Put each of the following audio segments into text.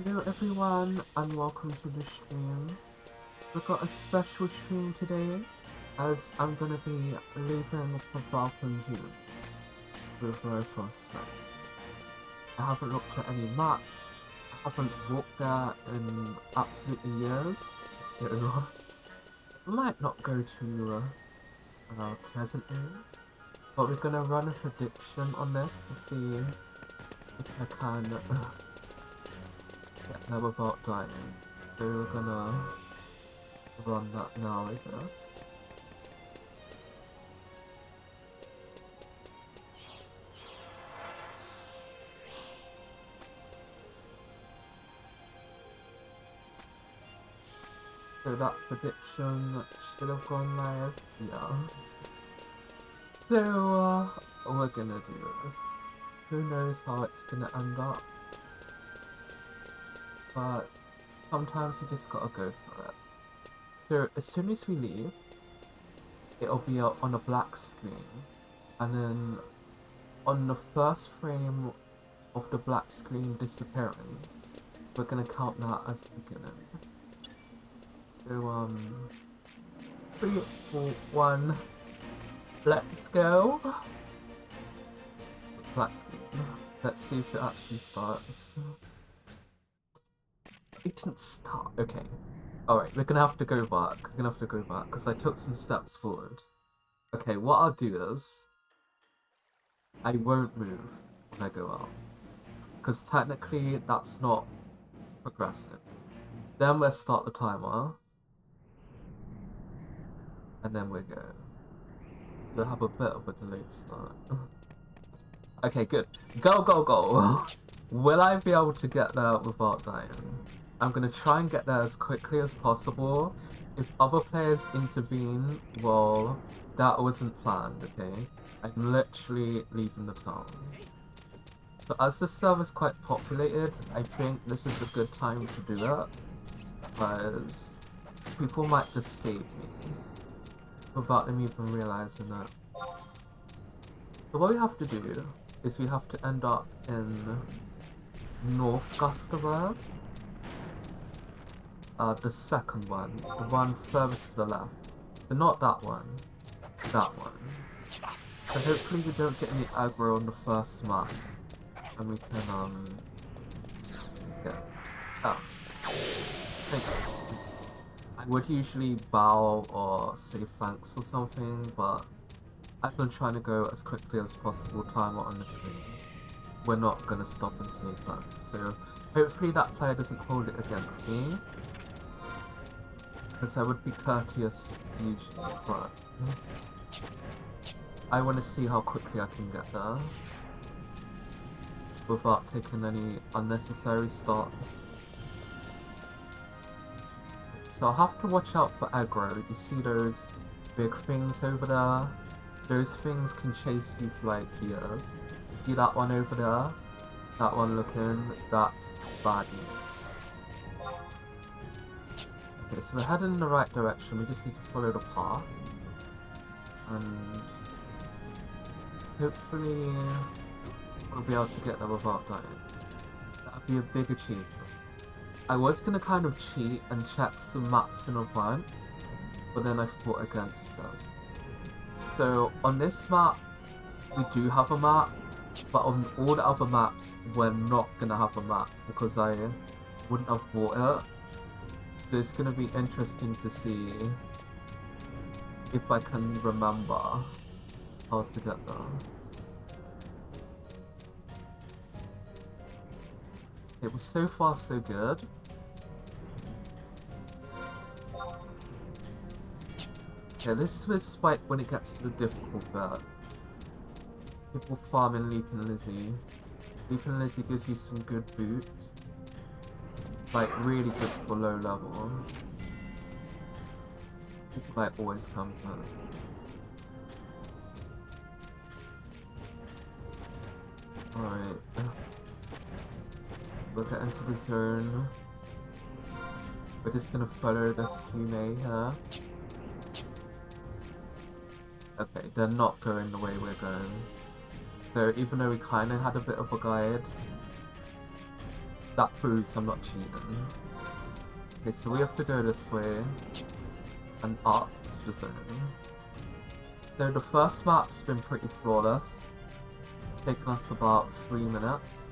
Hello everyone and welcome to the stream. We've got a special stream today as I'm gonna be leaving for Valkurm for the very first time. I haven't looked at any maps, I haven't walked there in absolutely years, so it might not go too pleasantly. But we're gonna run a prediction on this to see if I can get there without dying. So we're gonna run that now, I guess. So that prediction should have gone live, yeah. So, we're gonna do this. Who knows how it's gonna end up, but sometimes you just gotta go for it. So, as soon as we leave, it'll be on a black screen, and then on the first frame of the black screen disappearing, we're gonna count that as the beginning. So, 3, 2, 1, let's go! Black screen. Let's see if it actually starts. It didn't start. Okay. Alright, we're gonna have to go back. Because I took some steps forward. Okay, what I'll do is I won't move when I go out. Because technically that's not progressive. Then let's start the timer. And then we go. We'll have a bit of a delayed start. Okay, good. Go, go, go! Will I be able to get there without dying? I'm gonna try and get there as quickly as possible. If other players intervene, well, that wasn't planned, okay? I'm literally leaving the town. So as the server's quite populated, I think this is a good time to do that. Because people might just save me without them even realizing it. So what we have to do is we have to end up in North Gustavia. The second one, the one furthest to the left. So not that one, that one. So hopefully we don't get any aggro on the first map, and we can yeah. Oh, thank you. I would usually bow or say thanks or something, but as I'm trying to go as quickly as possible, timer on the screen, we're not gonna stop and say thanks. So hopefully that player doesn't hold it against me. Because I would be courteous usually, but I want to see how quickly I can get there without taking any unnecessary stops. So I'll have to watch out for aggro. You see those big things over there? Those things can chase you for like years. See that one over there? That one looking? That's bad news. Okay, so we're heading in the right direction, we just need to follow the path. And hopefully we'll be able to get there without dying. That'd be a big achievement. I was gonna kind of cheat and check some maps in advance, but then I fought against them. So on this map, we do have a map, but on all the other maps, we're not gonna have a map because I wouldn't have bought it. So it's gonna be interesting to see if I can remember how to get there. It was so far so good. Yeah, this is like when it gets to the difficult bit. People farming Leaping Lizzie. Leaping Lizzie gives you some good boots. Like, really good for low level. People like always come back. Alright. We'll get into the zone. We're just gonna follow this Hume here. Okay, they're not going the way we're going. So even though we kinda had a bit of a guide, that proves I'm not cheating. Okay, so we have to go this way and up to the zone. So the first map's been pretty flawless, taking us about 3 minutes.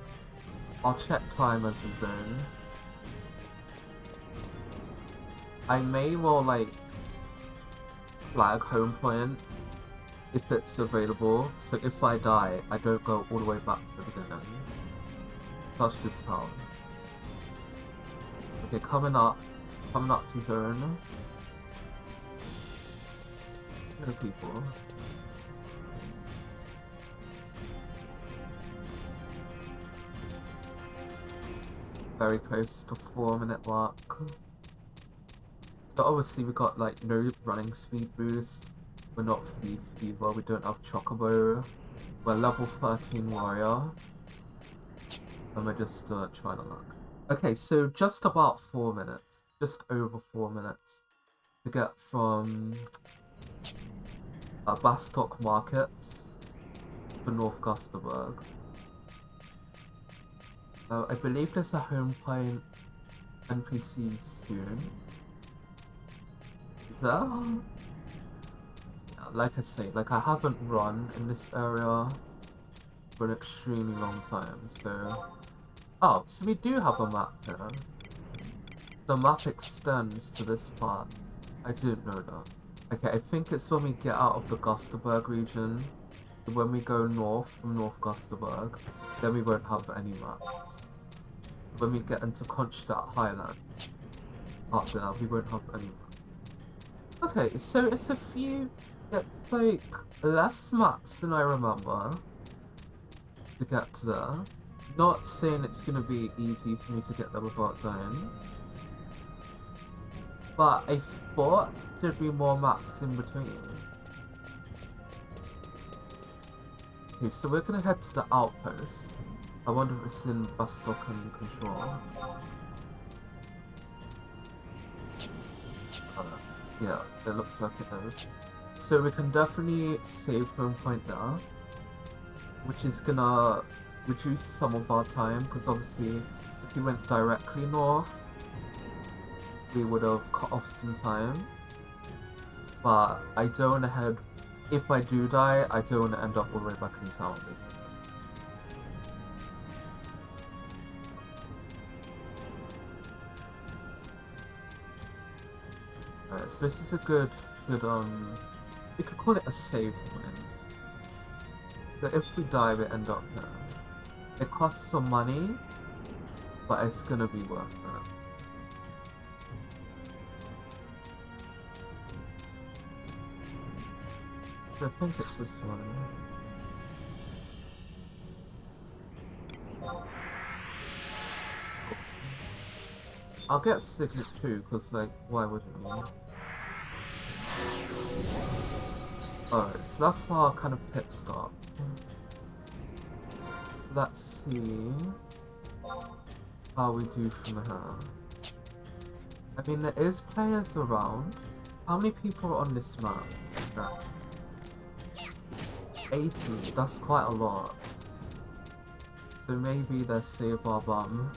I'll check time as we zone. I may well like flag home point if it's available, so if I die, I don't go all the way back to the beginning. So that's just how. Okay, coming up to zone. Look at people. Very close to 4-minute mark. So obviously we got like no running speed boost. We're not free fever, we don't have chocobo. We're level 13 warrior. And we're just trying to luck. Okay, so just about 4 minutes. Just over 4 minutes to get from Bastock Markets to North Gusterberg. I believe there's a home point NPC soon. Is there? Yeah, like I say, like I haven't run in this area for an extremely long time, so... Oh, so we do have a map here. The map extends to this part. I didn't know that. Okay, I think it's when we get out of the Gusterberg region. So when we go north from North Gusterberg, then we won't have any maps. When we get into Kronstadt Highlands, up there, we won't have any maps. Okay, so it's like less maps than I remember to get to there. Not saying it's gonna be easy for me to get there without dying. But I thought there'd be more maps in between. Okay, so we're gonna head to the outpost. I wonder if it's in Bastock and Control. Yeah, it looks like it is. So we can definitely save home point there, which is gonna reduce some of our time, because obviously if we went directly north, we would have cut off some time. But I don't want to head, if I do die, I don't want to end up all the way back in town, basically. Alright, so this is a good, you could call it a save point. So if we die, we end up here. It costs some money, but it's gonna be worth it. So I think it's this one. I'll get Signet too, because like, why wouldn't we? Alright, so that's our kind of pit stop. Let's see how we do from here. I mean, there is players around. How many people are on this map? No. 80, that's quite a lot. So maybe they save our bum.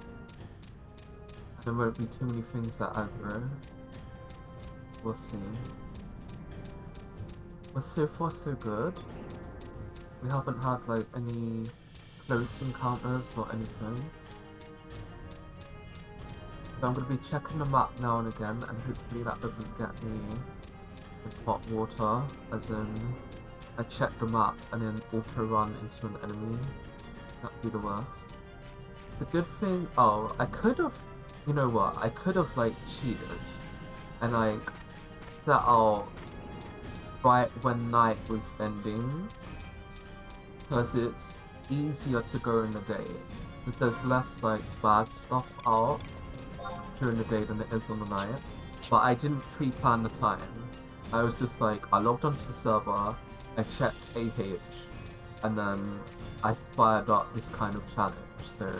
And there won't be too many things that aggro. We'll see. But so far so good. We haven't had like any close encounters or anything. So I'm going to be checking the map now and again, and hopefully that doesn't get me in hot water, as in I check the map and then auto run into an enemy. That'd be the worst. The good thing, oh, I could have, you know what, I could have like cheated and like set out right when night was ending, because it's easier to go in the day, because there's less like bad stuff out during the day than it is on the night. But I didn't pre-plan the time. I was just like, I logged onto the server, I checked AH, and then I fired up this kind of challenge, so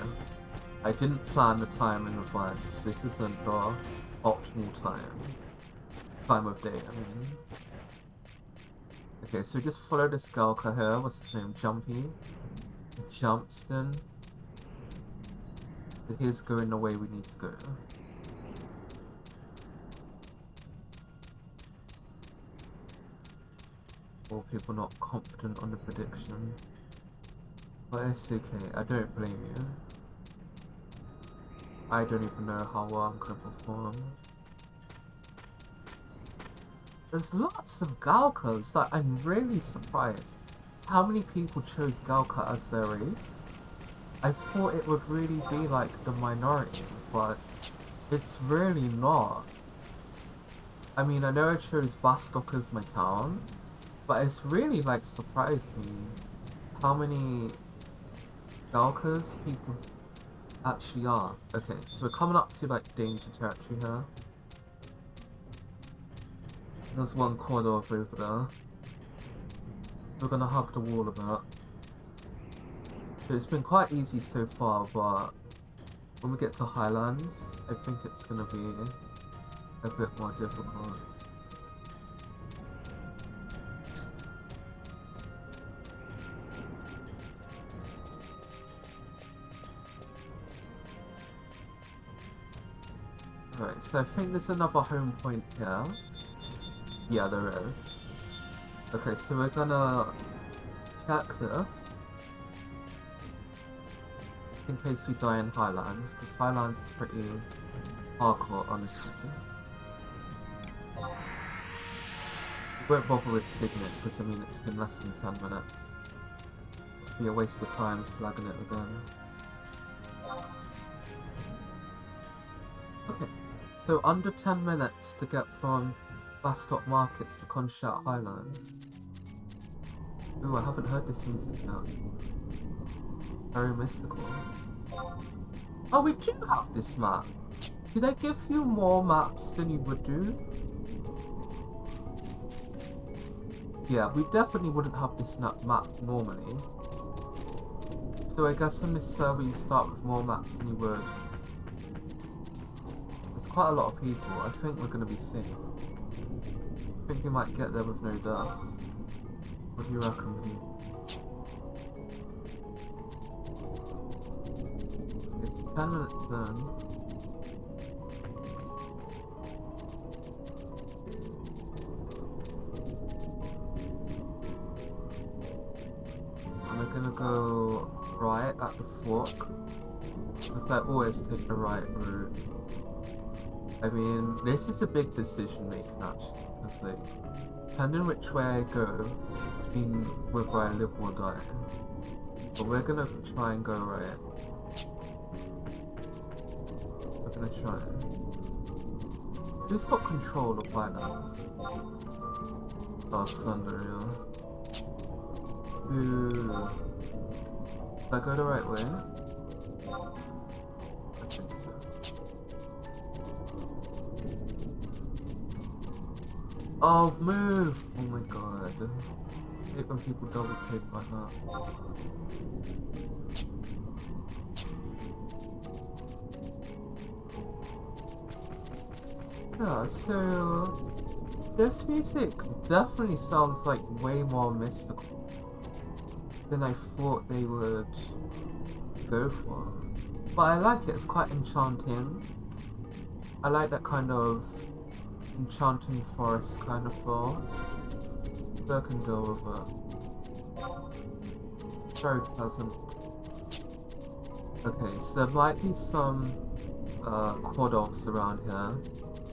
I didn't plan the time in advance. This isn't the optimal time of day, I mean. Okay, so just follow this Galka here, what's his name, Jumpy? Jumpston. Here's going the way we need to go. Or people not confident on the prediction. But it's okay, I don't blame you. I don't even know how well I'm gonna perform. There's lots of Galkas that I'm really surprised. How many people chose Galka as their race? I thought it would really be like the minority, but it's really not. I mean, I know I chose Bastok as my town, but it's really like surprised me how many Galkas people actually are. Okay, so we're coming up to like danger territory here. There's one corridor over there. We're gonna hug the wall a bit. So it's been quite easy so far, but when we get to Highlands, I think it's gonna be a bit more difficult. Right, so I think there's another home point here. Yeah, there is. Okay, so we're gonna check this. Just in case we die in Highlands, because Highlands is pretty hardcore, honestly. We won't bother with Signet, because I mean it's been less than 10 minutes. It'd be a waste of time flagging it again. Okay, so under 10 minutes to get from Bastok Markets to Conshat Highlands. Ooh, I haven't heard this music yet. Very mystical. Oh, we do have this map. Do they give you more maps than you would do? Yeah, we definitely wouldn't have this map normally. So I guess on this server you start with more maps than you would. There's quite a lot of people. I think we're going to be safe. I think we might get there with no deaths. What do you reckon, Pete? It's 10 minutes then. And we're gonna go right at the fork. Because I always take the right route. I mean, this is a big decision making actually. Because like, depending which way I go, I mean whether I live or die. But we're gonna try and go right. We're gonna try. Who's got control of Highlands? Oh, Thunder, yeah. Ooh. Did I go the right way? I think so. Oh, move! Oh my god. I hate when people double take like that. Yeah, so this music definitely sounds like way more mystical than I thought they would go for. But I like it, it's quite enchanting. I like that kind of enchanting forest kind of floor. So I can go with it. Very pleasant. Okay, so there might be some quad ops around here.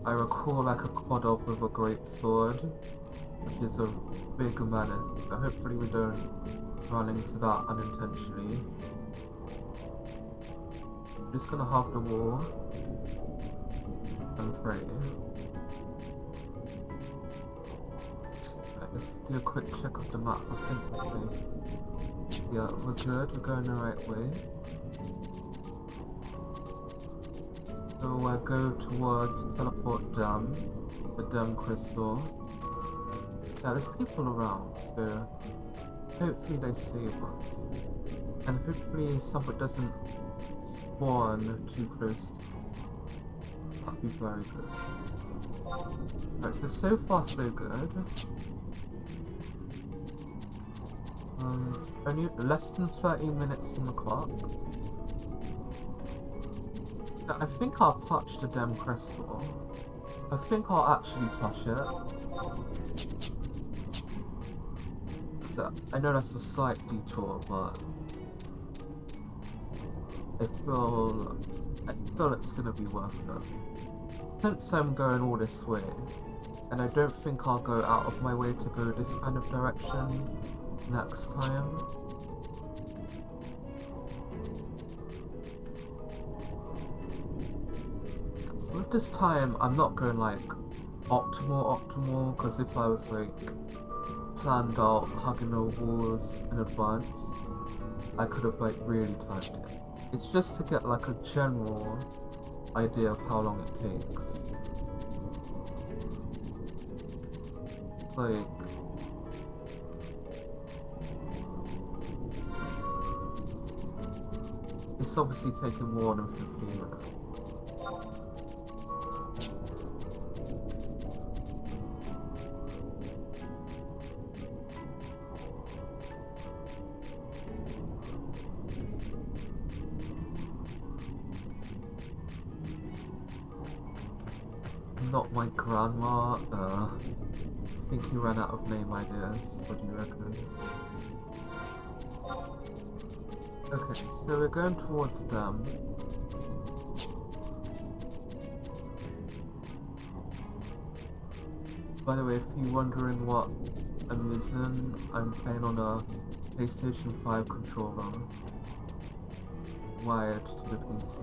I recall like a quad op with a great sword, which is a big menace, but hopefully we don't run into that unintentionally. I'm just gonna hug the wall and pray. Right, let's do a quick check of the map. I think we're safe. Yeah, we're good, we're going the right way. So I go towards Teleport Dam, the Dam Crystal. Yeah, there's people around, so hopefully they save us. And hopefully someone doesn't spawn too close. That'd be very good. Right, so far so good. Only less than 30 minutes on the clock. I think I'll touch the damn crystal. I think I'll actually touch it. So, I know that's a slight detour, but I feel it's gonna be worth it. Since I'm going all this way, and I don't think I'll go out of my way to go this kind of direction next time. So with this time, I'm not going like optimal, because if I was like planned out hugging the walls in advance, I could have like really timed it. It's just to get like a general idea of how long it takes. Like, it's obviously taking more than 15 minutes. Not my grandma. I think he ran out of name ideas. What do you reckon? Okay, so we're going towards them. By the way, if you're wondering what I'm using, I'm playing on a PlayStation 5 controller wired to the PC.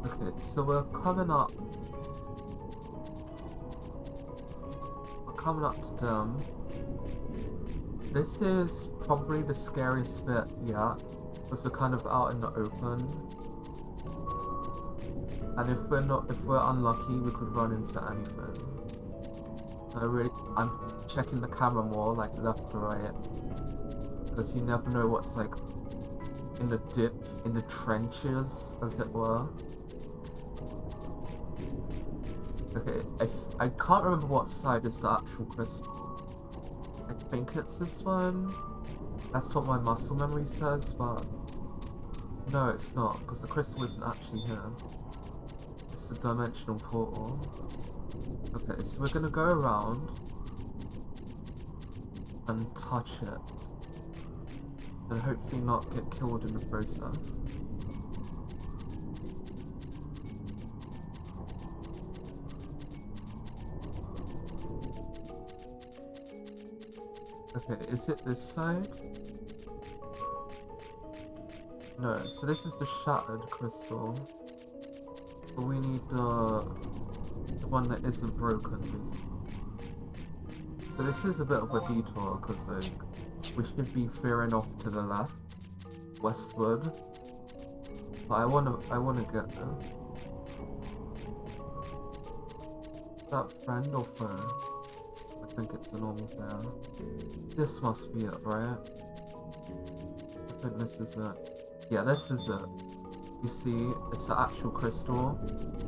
Okay, so we're coming up to them. This is probably the scariest bit yet, because we're kind of out in the open. And if we're unlucky, we could run into anything. I'm checking the camera more, like left to right, because you never know what's like in the dip, in the trenches, as it were. Okay, I can't remember what side is the actual crystal. I think it's this one. That's what my muscle memory says, but no, it's not, because the crystal isn't actually here. It's a dimensional portal. Okay, so we're gonna go around and touch it, and hopefully not get killed in the process. Okay, is it this side? No, so this is the shattered crystal. But we need the one that isn't broken, basically. So this is a bit of a detour, because like, we should be veering off to the left, westward. But I wanna get there. Is that friend or foe? I think it's a normal player. This must be it, right? I think this is it. Yeah, this is it. You see, it's the actual crystal.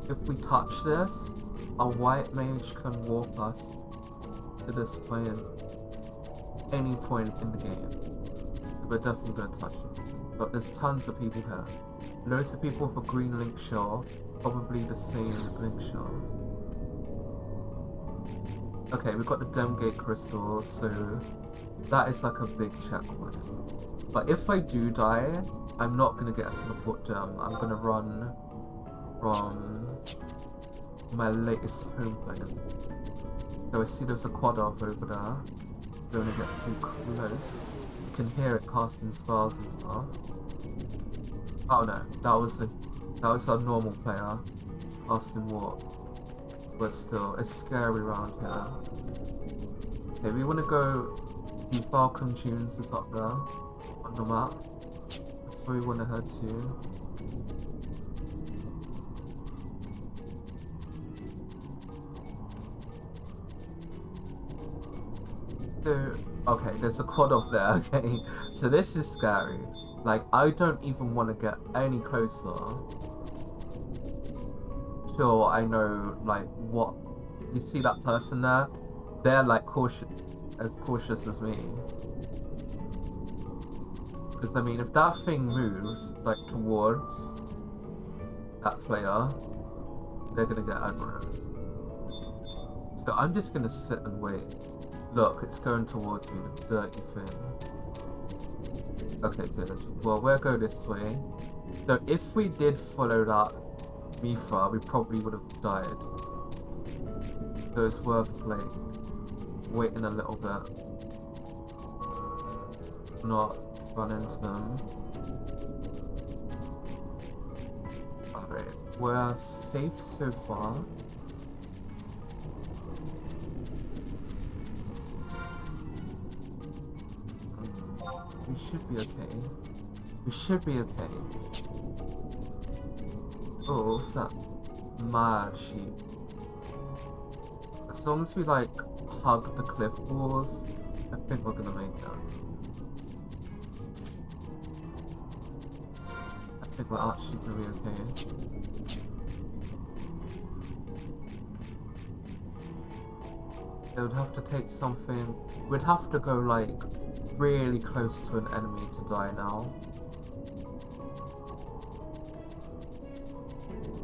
If we touch this, a white mage can warp us to this plane any point in the game. We're definitely gonna touch it. But there's tons of people here. Loads of people with a green link shell, probably the same link shell. Okay, we've got the Demgate crystal, so that is like a big checkpoint. But if I do die, I'm not gonna get to the Fort Gem. I'm gonna run from my latest home plane. So I see there's a quad off over there. Don't wanna get too close. You can hear it casting spells and stuff. Oh no, that was a normal player casting warp. But still, it's scary around here. Okay, we want to go to Valkurm Dunes is up there on the map. That's where we want to head to. So, okay, there's a quad off there, okay? So this is scary. Like, I don't even want to get any closer till I know, like, what... You see that person there? They're, like, as cautious as me. Because, I mean, if that thing moves, like, towards that player, they're gonna get aggro. So I'm just gonna sit and wait. Look, it's going towards me, the dirty thing. Okay, good. Well, we'll go this way. So if we did follow that Mithra, we probably would have died. So it's worth like waiting a little bit. Not run into them. Alright, we're safe so far. We should be okay. We should be okay. Oh, what's that? Mad sheep. As long as we like hug the cliff walls, I think we're gonna make that. I think we're actually gonna be okay. It would have to take something. We'd have to go like really close to an enemy to die now.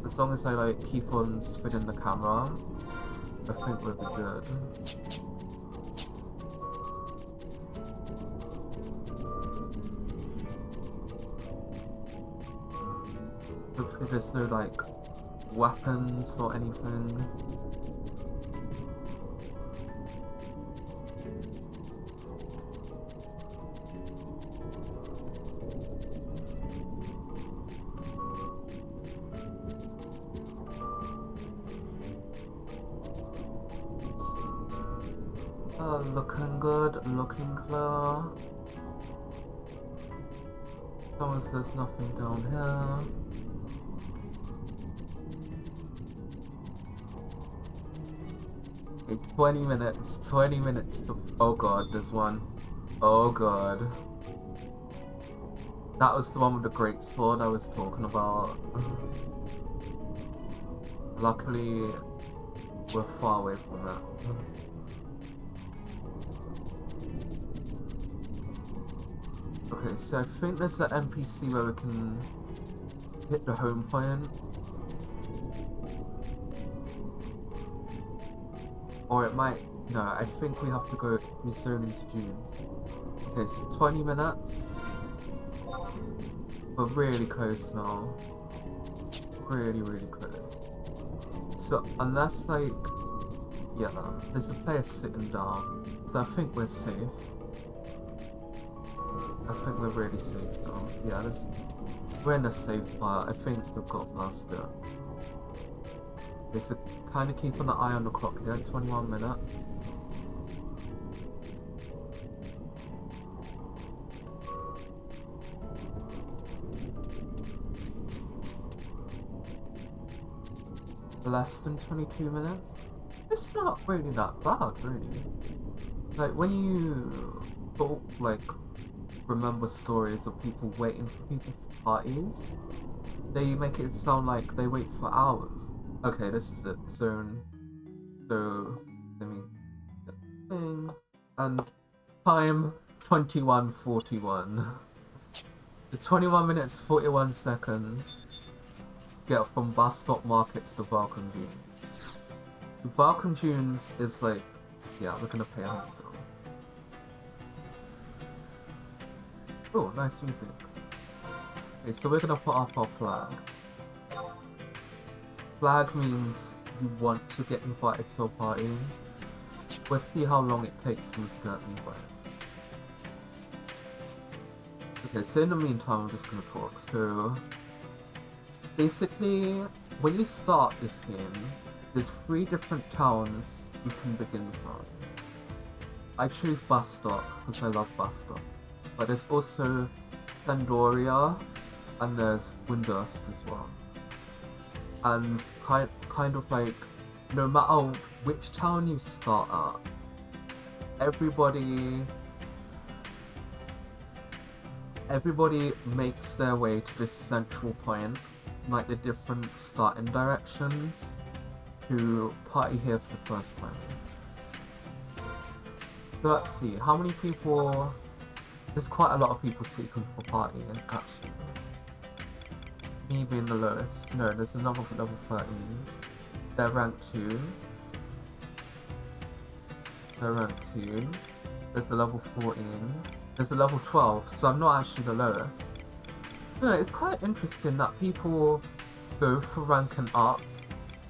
As long as I like keep on spinning the camera, I think we'll be good. Hopefully there's no like weapons or anything. Looking good, looking clear. As long as there's nothing down here. Okay, 20 minutes to... Oh god, there's one. Oh god. That was the one with the great sword I was talking about. Luckily, we're far away from that. Okay, so I think there's an NPC where we can hit the home point. Or it might... No, I think we have to go zone into dunes. Okay, so 20 minutes. We're really close now. Really, really close. So, unless like... Yeah, there's a player sitting down. So I think we're safe. I think we're really safe now. Yeah, we're in a safe part. I think we've got past it. Okay, so kind of keep an eye on the clock here. 21 minutes. Less than 22 minutes? It's not really that bad, really. Like, when you like remember stories of people waiting for people for parties, they make it sound like they wait for hours. Okay, this is it. Zone. So, let me get the thing. And time 21:41. So 21 minutes 41 seconds. Get from bus stop markets to Valkurm Dunes. So Valkurm Dunes is like, yeah, we're gonna pay $100. Oh, nice music. Okay, so we're gonna put up our flag. Flag means you want to get invited to a party. We'll see how long it takes for you to get invited. Okay, so in the meantime, I'm just gonna talk. So, basically, when you start this game, there's 3 different towns you can begin from. I choose Bus Stop because I love Bus Stop. But there's also Pandoria and there's Windurst as well. And kind of like, no matter which town you start at, everybody makes their way to this central point, like the different starting directions, to party here for the first time. So let's see, how many people... There's quite a lot of people seeking for partying, actually. Me being the lowest. No, there's another level 13. They're rank 2. They're rank 2. There's a level 14. There's a level 12, so I'm not actually the lowest. No, it's quite interesting that people go for ranking up.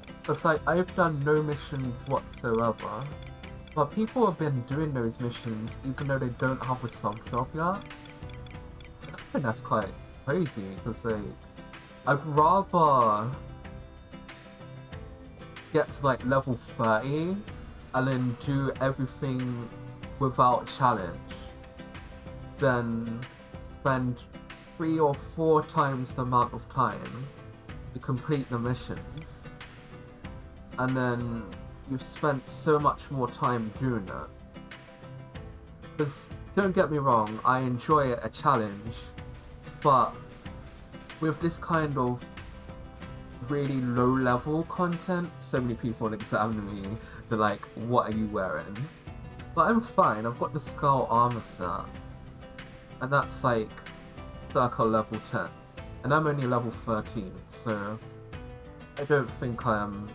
Because like, I've done no missions whatsoever. But people have been doing those missions even though they don't have a sub job yet. I think that's quite crazy, because like, I'd rather get to like level 30 and then do everything without challenge than spend 3 or 4 times the amount of time to complete the missions, and then you've spent so much more time doing it. Because, don't get me wrong, I enjoy a challenge, but with this kind of really low level content, so many people examine me, they're like, what are you wearing? But I'm fine, I've got the Skull armor set, and that's like circa level 10, and I'm only level 13, so I don't think I am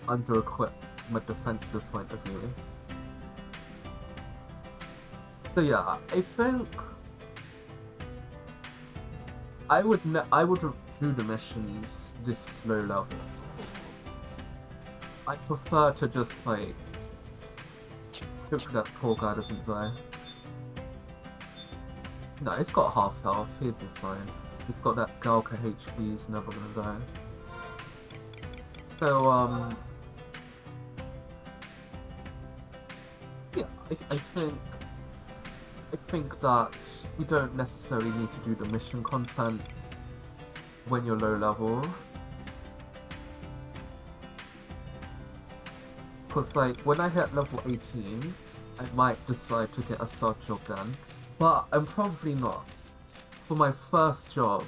under-equipped from a defensive point of view. So yeah, I think I would do the missions this low level. I prefer to just like, hopefully that poor guy doesn't die. No, he's got half health, he'd be fine. He's got that Galka HP, he's never gonna die. So, yeah, I think that you don't necessarily need to do the mission content when you're low level. Because like, when I hit level 18, I might decide to get a sub job then. But I'm probably not. For my first job,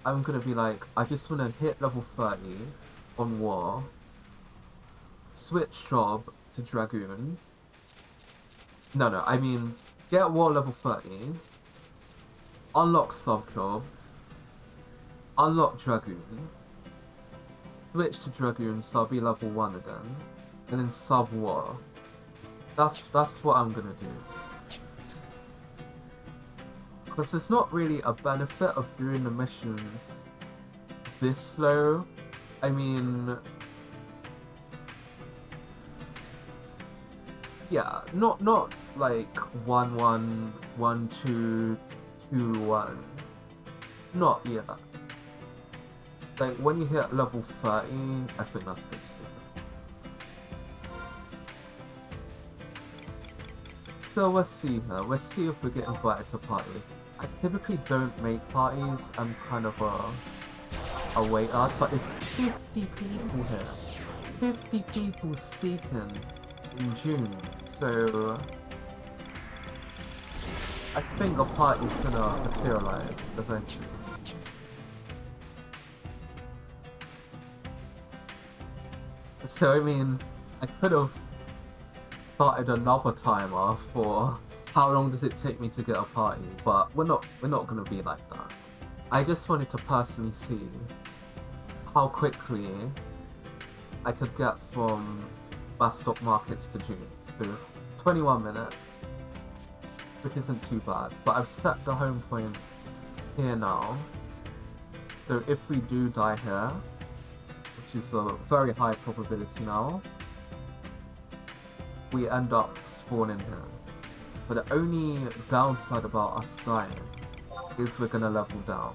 I'm gonna be like, I just wanna hit level 30 on War, switch job to Dragoon. No, I mean, get War level 30, unlock sub job, unlock Dragoon, switch to Dragoon, so I'll be level 1 again, and then sub War. That's what I'm gonna do. Because there's not really a benefit of doing the missions this slow. I mean, yeah, not like 1-1, 1-2, 2-1. Not yet. Like when you hit level 30, I think that's good to do. So let's see here. Let's see if we get invited to party. I typically don't make parties. I'm kind of a waiter, but there's 50 people here. 50 people seeking in June, so I think a party's gonna materialize eventually. So I mean, I could have started another timer for how long does it take me to get a party, but we're not gonna be like that. I just wanted to personally see how quickly I could get from Bastock Markets to June's. So 21 minutes, which isn't too bad, but I've set the home point here now. So if we do die here, which is a very high probability now, we end up spawning here. But the only downside about us dying is we're gonna level down.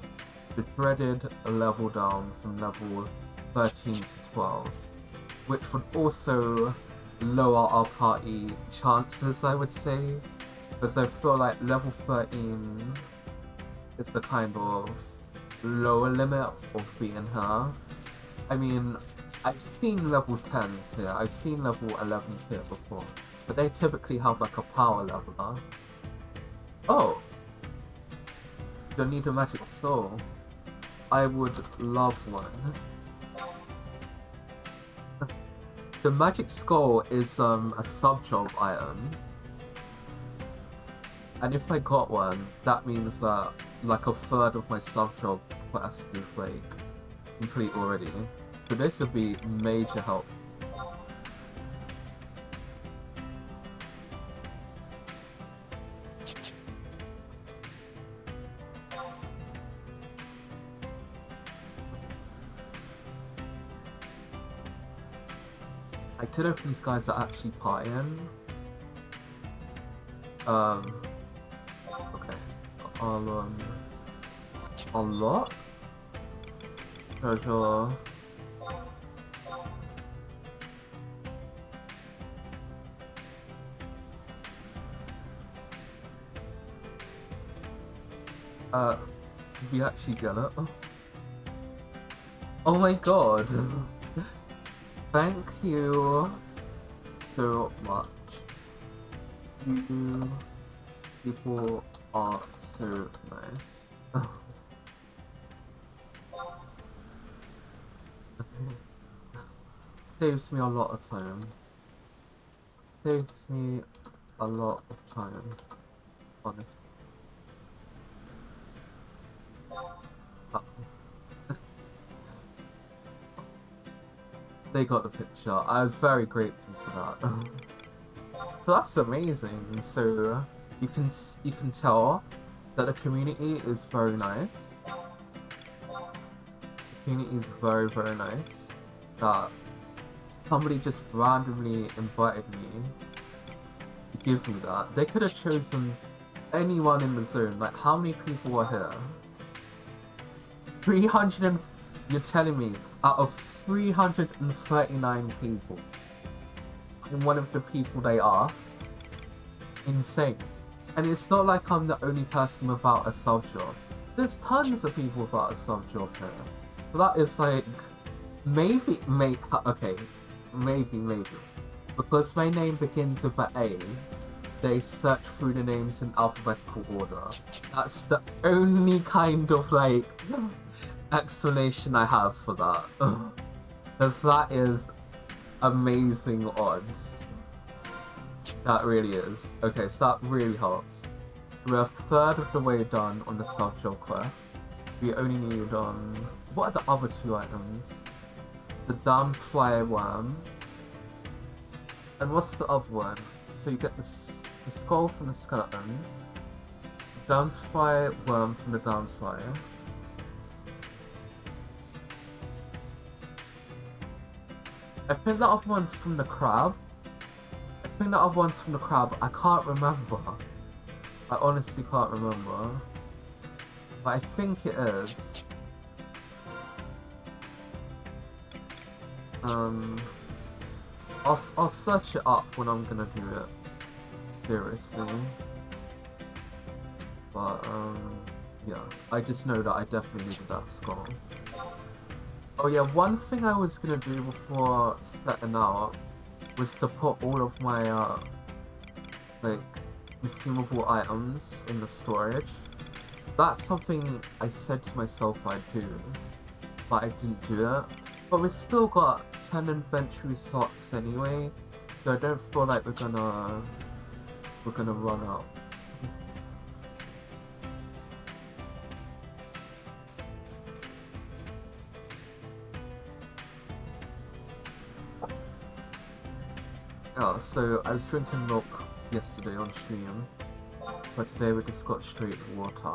The dreaded level down from level 13 to 12, which would also lower our party chances, I would say, because I feel like level 13 is the kind of lower limit of being here. I mean, I've seen level 10s here, I've seen level 11s here before, but they typically have like a power leveler. Oh! Don't need a magic soul. I would love one. The magic skull is a sub-job item. And if I got one, that means that like a third of my sub-job quest is like complete already. So this would be major help. I don't know if these guys are actually partying. Okay. I'll unlock. Treasure. Did we actually get it? Oh my god. Thank you so much. You people are so nice. Saves me a lot of time. Saves me a lot of time. Honestly. They got the picture. I was very grateful for that. So that's amazing. So you can tell that the community is very nice. The community is very, very nice. That somebody just randomly invited me to give me that. They could have chosen anyone in the zone. Like, how many people were here? 300 and... You're telling me, out of 339 people, I'm one of the people they asked? Insane. And it's not like I'm the only person without a sub job. There's tons of people without a sub job here. So that is like... Maybe... Okay. Maybe. Because my name begins with an A, they search through the names in alphabetical order. That's the only kind of, like, explanation I have for that. Because that is amazing odds. That really is. Okay, so that really helps. So we're a third of the way done on the sub-job quest. We only need, what are the other two items? The Dam's Fly Worm. And what's the other one? So you get the skull from the skeletons. The Dam's Fly Worm from the Dam's Fly. I think the other one's from the crab. I can't remember. I honestly can't remember. But I think it is. I'll search it up when I'm gonna do it. Seriously. But, yeah. I just know that I definitely needed that skull. Oh yeah, one thing I was gonna do before setting out was to put all of my, like, consumable items in the storage. So that's something I said to myself I'd do, but I didn't do it. But we've still got 10 inventory slots anyway, so I don't feel like we're gonna run out. Oh, so I was drinking milk yesterday on stream, but today we just got straight water.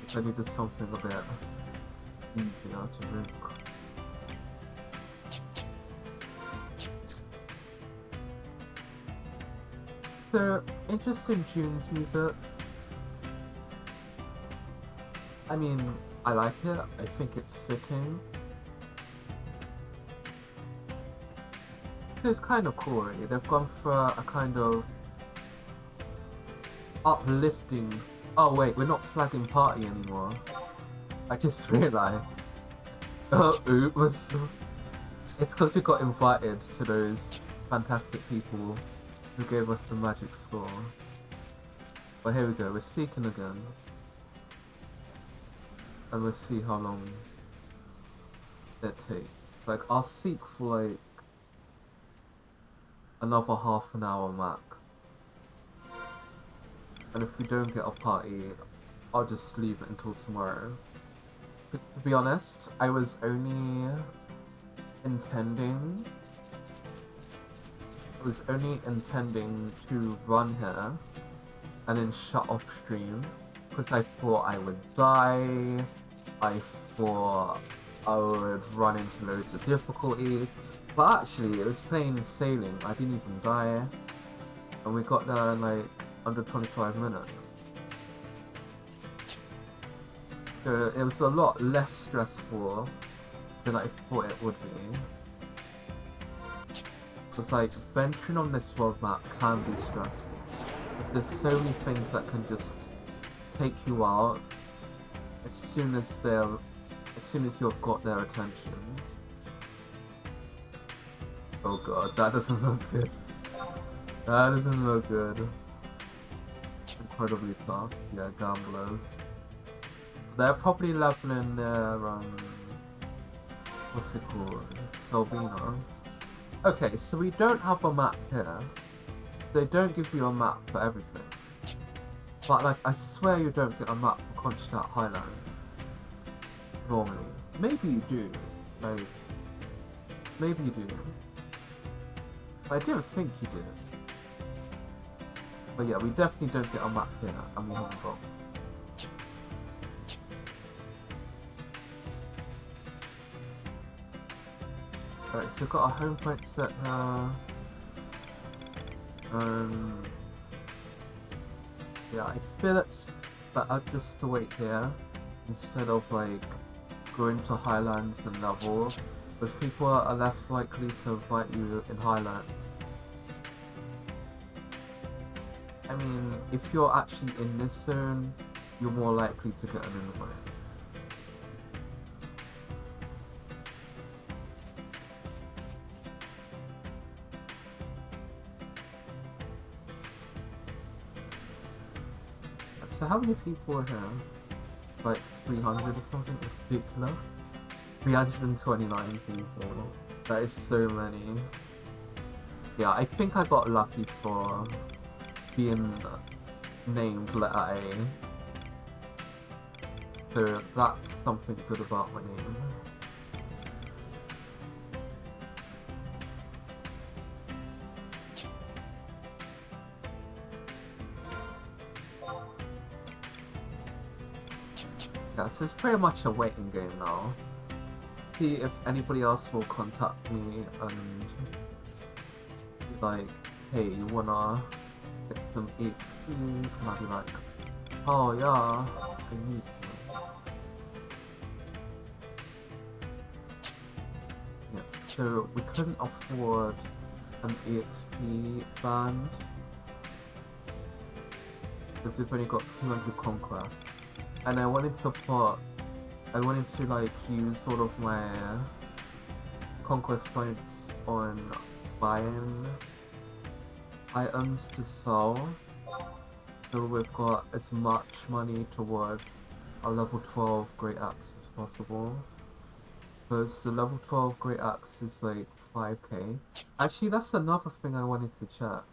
So I needed something a bit easier to drink. So, interesting June's music. I mean, I like it. I think it's fitting. It's kind of cool, really. They've gone for a kind of uplifting... Oh wait, we're not flagging party anymore. I just realised. Oops. It's because we got invited to those fantastic people who gave us the magic score. But here we go, we're seeking again. And we'll see how long it takes. Like, I'll seek for like another half an hour max. And if we don't get a party, I'll just leave it until tomorrow. To be honest, I was only intending to run here and then shut off stream because I thought I would die. I thought I would run into loads of difficulties, but actually it was plain sailing. I didn't even die, and we got there in like under 25 minutes. So it was a lot less stressful than I thought it would be. Because like venturing on this world map can be stressful. Because there's so many things that can just take you out as soon as you've got their attention. Oh god, that doesn't look good. That doesn't look good. Incredibly tough. Yeah, gamblers. They're probably leveling their what's it called? Salvina. Okay, so we don't have a map here. They don't give you a map for everything. But like, I swear you don't get a map for Kronstadt Highlands. Normally. Maybe you do. Like, maybe you do. But I didn't think you did. But yeah, we definitely don't get a map here, and we haven't got. Alright, so we've got our home point set now. Yeah, I feel it's better just to wait here instead of like going to Highlands and level, because people are less likely to invite you in Highlands. I mean, if you're actually in this zone, you're more likely to get an invite. So how many people are here? Like 300 or something? Ridiculous. 329 people. That is so many. Yeah, I think I got lucky for being named letter A. So that's something good about my name. Yeah, so it's pretty much a waiting game now. See if anybody else will contact me and be like, hey, you wanna get some XP? And I'll be like, oh yeah, I need some. Yeah, so we couldn't afford an EXP band because we've only got 200 conquests. And I wanted to like use sort of my conquest points on buying items to sell, so we've got as much money towards a level 12 Great Axe as possible. Because the level 12 Great Axe is like 5k. Actually, that's another thing I wanted to check.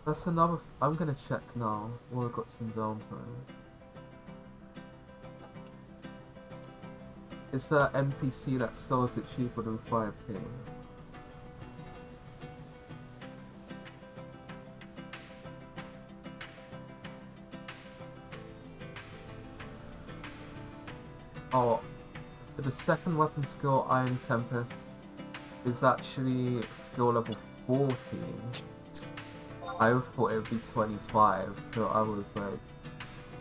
That's another. I'm gonna check now while I've got some downtime. Is there an NPC that sells it cheaper than 5k? Oh, so the second weapon skill, Iron Tempest, is actually skill level 40. I thought it would be 25, so I was like,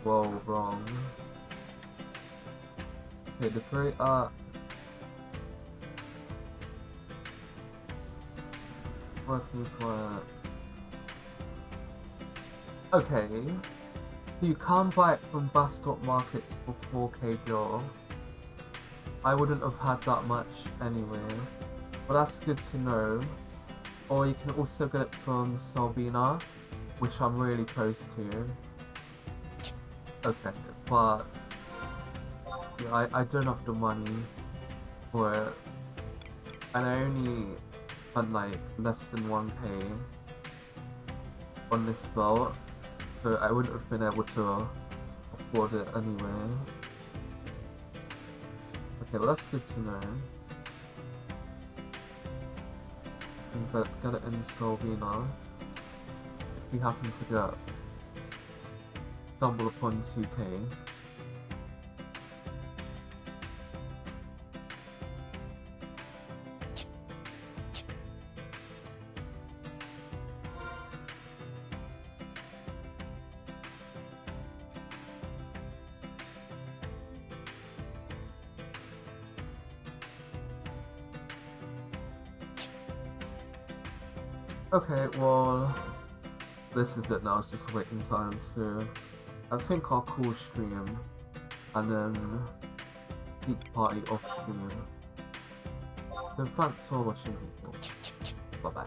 whoa, wrong. Okay, the Great Axe. Working for it. Okay. You can't buy it from Bastop Markets for 4k bill. I wouldn't have had that much anyway. But that's good to know. Or you can also get it from Salvina, which I'm really close to. Okay, but yeah, I don't have the money for it. And I only spent like less than 1k on this belt. so I wouldn't have been able to afford it anyway. Okay, well that's good to know. But get it in Solvina. If we happen to stumble upon 2k. Okay, well, this is it now, it's just waiting time, so I think I'll call stream, and then speak party off stream. So thanks for watching people, bye bye.